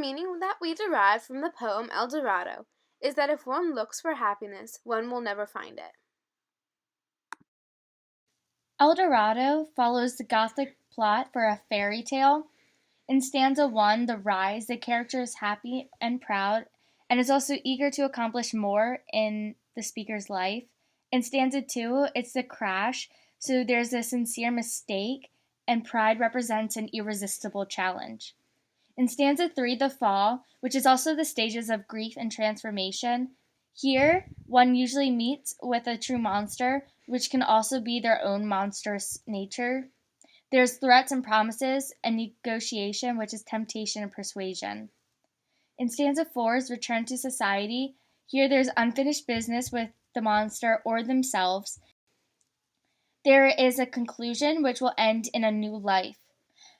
meaning that we derive from the poem Eldorado is that if one looks for happiness, one will never find it. Eldorado follows the Gothic plot for a fairy tale. In stanza 1, the rise, the character is happy and proud and is also eager to accomplish more in the speaker's life. In stanza 2, it's the crash, so there's a sincere mistake, and pride represents an irresistible challenge. In stanza 3, the fall, which is also the stages of grief and transformation, here one usually meets with a true monster, which can also be their own monstrous nature. There's threats and promises, and negotiation, which is temptation and persuasion. In stanza 4 is return to society. Here there's unfinished business with the monster or themselves. There is a conclusion which will end in a new life.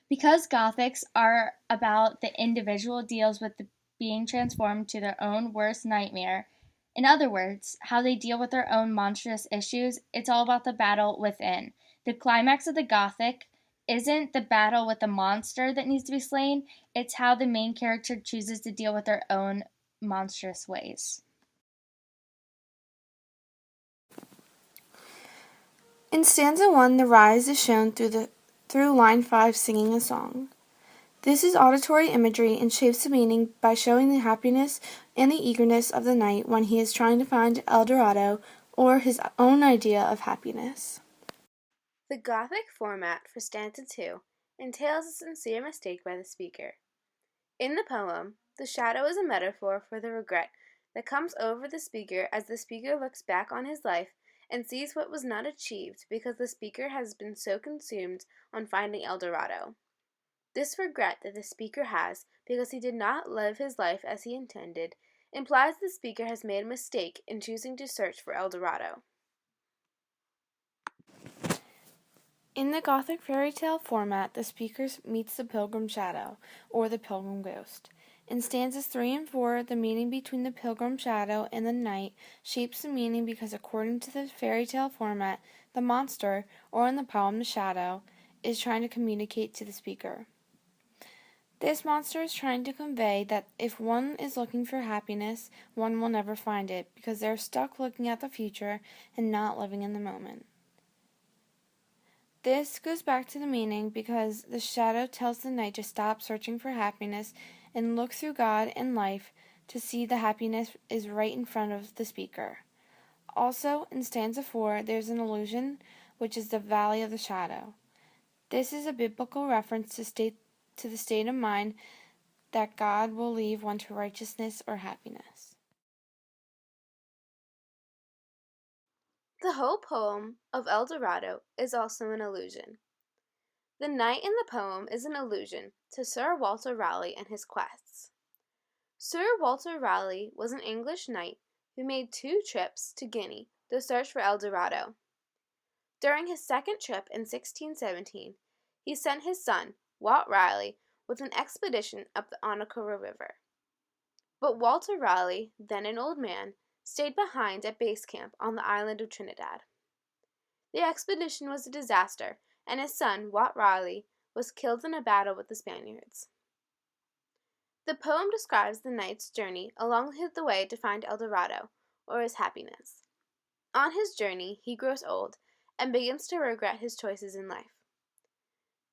Because Gothics are about the individual deals with being transformed to their own worst nightmare, in other words, how they deal with their own monstrous issues, it's all about the battle within. The climax of the Gothic isn't the battle with the monster that needs to be slain, it's how the main character chooses to deal with their own monstrous ways. In stanza 1, the rise is shown through line 5 singing a song. This is auditory imagery and shapes the meaning by showing the happiness and the eagerness of the knight when he is trying to find Eldorado or his own idea of happiness. The Gothic format for stanza 2 entails a sincere mistake by the speaker. In the poem, the shadow is a metaphor for the regret that comes over the speaker as the speaker looks back on his life and sees what was not achieved because the speaker has been so consumed on finding Eldorado. This regret that the speaker has because he did not live his life as he intended implies the speaker has made a mistake in choosing to search for Eldorado. In the Gothic fairy tale format, the speaker meets the pilgrim shadow, or the pilgrim ghost. In stanzas 3 and 4, the meaning between the pilgrim shadow and the knight shapes the meaning because according to the fairy tale format, the monster, or in the poem the shadow, is trying to communicate to the speaker. This monster is trying to convey that if one is looking for happiness, one will never find it because they're stuck looking at the future and not living in the moment. This goes back to the meaning because the shadow tells the knight to stop searching for happiness and look through God and life to see the happiness is right in front of the speaker. Also, in stanza 4, there's an allusion, which is the valley of the shadow. This is a biblical reference to the state of mind that God will lead one to righteousness or happiness. The whole poem of Eldorado is also an allusion. The knight in the poem is an allusion to Sir Walter Raleigh and his quests. Sir Walter Raleigh was an English knight who made 2 trips to Guinea to search for Eldorado. During his second trip in 1617, he sent his son, Wat Raleigh, with an expedition up the Onondaga River. But Walter Raleigh, then an old man, stayed behind at base camp on the island of Trinidad. The expedition was a disaster, and his son, Wat Raleigh, was killed in a battle with the Spaniards. The poem describes the knight's journey along the way to find Eldorado, or his happiness. On his journey, he grows old and begins to regret his choices in life.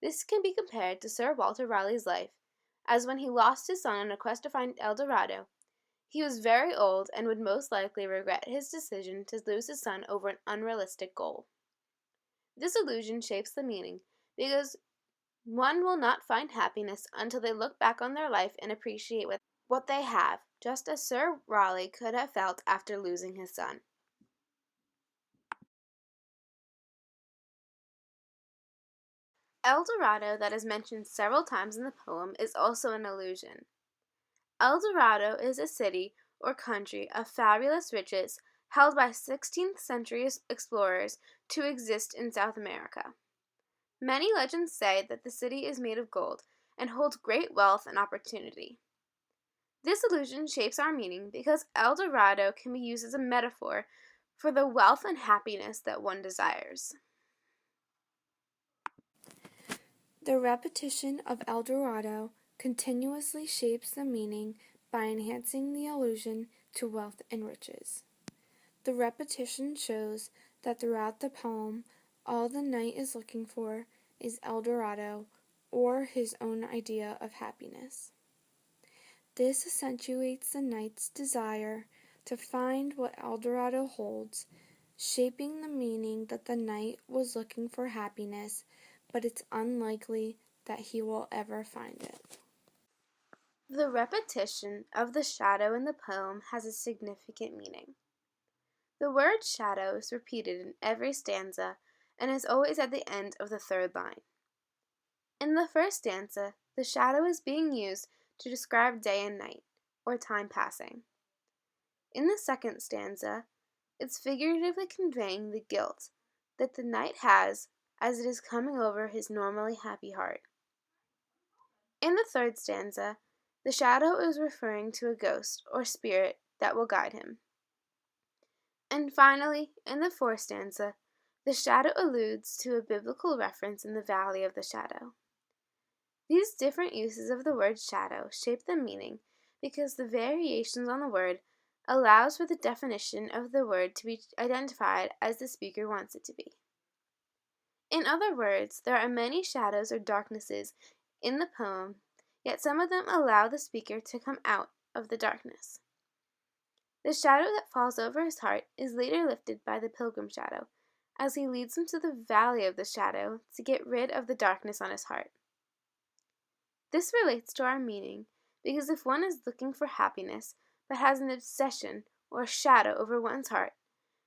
This can be compared to Sir Walter Raleigh's life, as when he lost his son on a quest to find Eldorado, he was very old and would most likely regret his decision to lose his son over an unrealistic goal. This allusion shapes the meaning because one will not find happiness until they look back on their life and appreciate what they have, just as Sir Raleigh could have felt after losing his son. Eldorado, that is mentioned several times in the poem, is also an allusion. Eldorado is a city or country of fabulous riches held by 16th century explorers to exist in South America. Many legends say that the city is made of gold and holds great wealth and opportunity. This allusion shapes our meaning because Eldorado can be used as a metaphor for the wealth and happiness that one desires. The repetition of Eldorado continuously shapes the meaning by enhancing the allusion to wealth and riches. The repetition shows that throughout the poem, all the knight is looking for is Eldorado, or his own idea of happiness. This accentuates the knight's desire to find what Eldorado holds, shaping the meaning that the knight was looking for happiness, but it's unlikely that he will ever find it. The repetition of the shadow in the poem has a significant meaning. The word shadow is repeated in every stanza and is always at the end of the third line. In the first stanza, the shadow is being used to describe day and night, or time passing. In the second stanza, it's figuratively conveying the guilt that the knight has as it is coming over his normally happy heart. In the third stanza, the shadow is referring to a ghost or spirit that will guide him. And finally, in the fourth stanza, the shadow alludes to a biblical reference in the valley of the shadow. These different uses of the word shadow shape the meaning because the variations on the word allows for the definition of the word to be identified as the speaker wants it to be. In other words, there are many shadows or darknesses in the poem, yet some of them allow the speaker to come out of the darkness. The shadow that falls over his heart is later lifted by the pilgrim shadow, as he leads him to the valley of the shadow to get rid of the darkness on his heart. This relates to our meaning, because if one is looking for happiness but has an obsession or a shadow over one's heart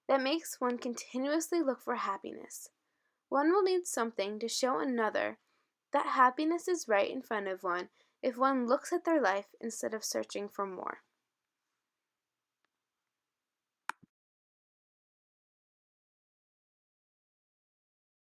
that makes one continuously look for happiness, one will need something to show another that happiness is right in front of one if one looks at their life instead of searching for more.